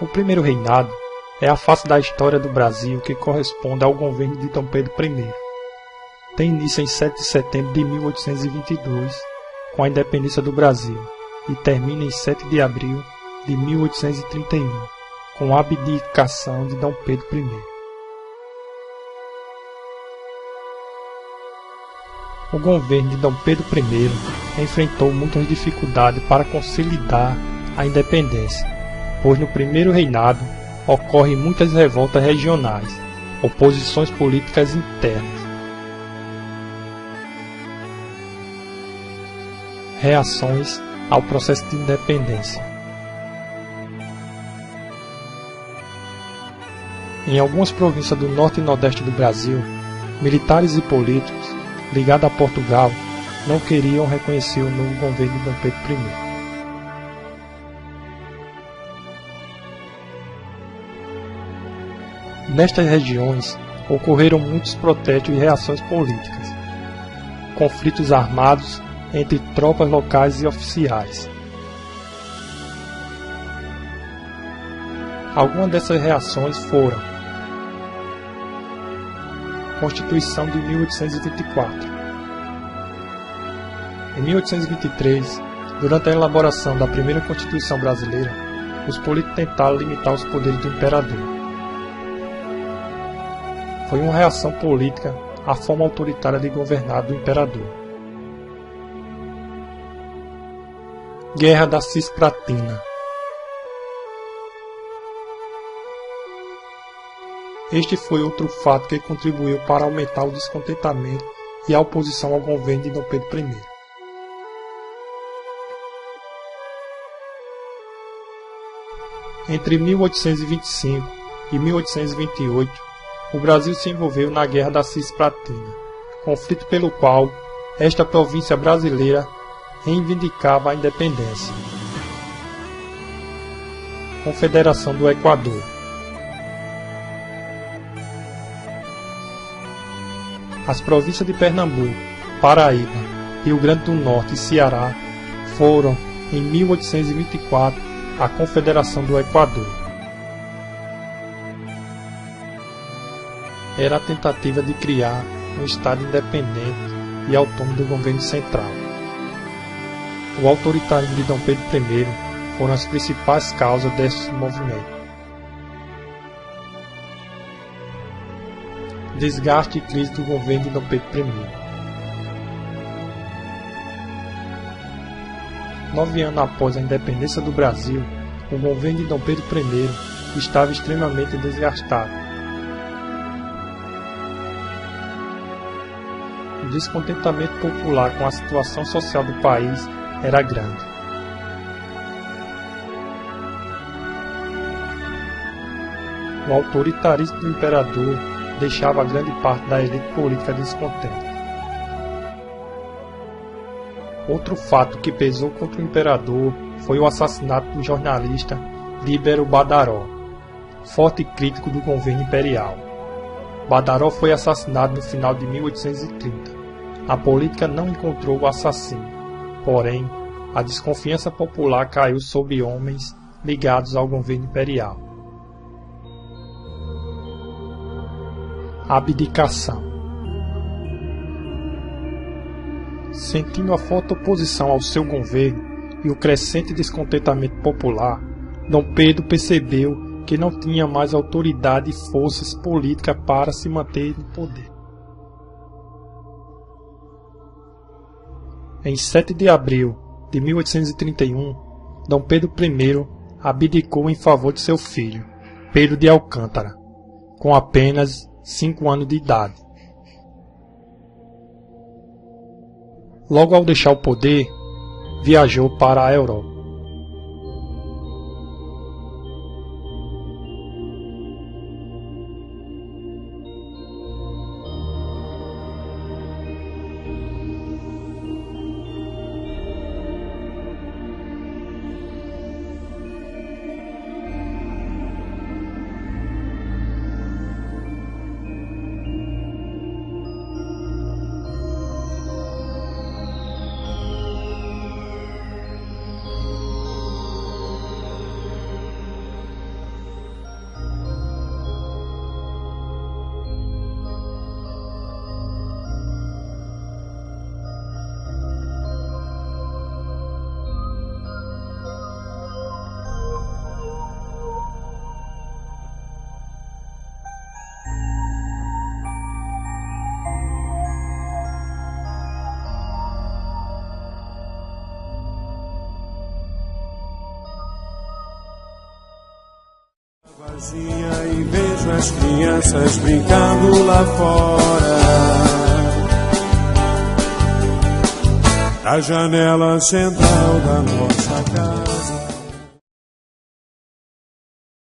O primeiro reinado é a face da história do Brasil que corresponde ao governo de Dom Pedro I. Tem início em 7 de setembro de 1822, com a independência do Brasil, e termina em 7 de abril de 1831, com a abdicação de Dom Pedro I. O governo de Dom Pedro I enfrentou muitas dificuldades para consolidar a independência, pois no primeiro reinado ocorrem muitas revoltas regionais, oposições políticas internas, reações ao processo de independência. Em algumas províncias do norte e nordeste do Brasil, militares e políticos ligados a Portugal não queriam reconhecer o novo governo de Dom Pedro I. Nestas regiões ocorreram muitos protestos e reações políticas, conflitos armados entre tropas locais e oficiais. Algumas dessas reações foram: Constituição de 1824. Em 1823, durante a elaboração da primeira Constituição brasileira, os políticos tentaram limitar os poderes do imperador. Foi uma reação política à forma autoritária de governar do imperador. Guerra da Cisplatina. Este foi outro fato que contribuiu para aumentar o descontentamento e a oposição ao governo de Dom Pedro I. Entre 1825 e 1828, o Brasil se envolveu na Guerra da Cisplatina, conflito pelo qual esta província brasileira reivindicava a independência. Confederação do Equador. As províncias de Pernambuco, Paraíba, Rio Grande do Norte e Ceará foram, em 1824, a Confederação do Equador. Era a tentativa de criar um Estado independente e autônomo do governo central. O autoritarismo de Dom Pedro I foram as principais causas desse movimento. Desgaste e crise do governo de Dom Pedro I. 9 anos após a independência do Brasil, o governo de Dom Pedro I estava extremamente desgastado. O descontentamento popular com a situação social do país era grande. O autoritarismo do imperador deixava grande parte da elite política descontente. Outro fato que pesou contra o imperador foi o assassinato do jornalista Líbero Badaró, forte crítico do governo imperial. Badaró foi assassinado no final de 1830. A política não encontrou o assassino, porém, a desconfiança popular caiu sobre homens ligados ao governo imperial. Abdicação. Sentindo a forte oposição ao seu governo e o crescente descontentamento popular, Dom Pedro percebeu que não tinha mais autoridade e forças políticas para se manter no poder. Em 7 de abril de 1831, Dom Pedro I abdicou em favor de seu filho, Pedro de Alcântara, com apenas 5 anos de idade. Logo ao deixar o poder, viajou para a Europa. E vejo as crianças brincando lá fora, na janela central da nossa casa.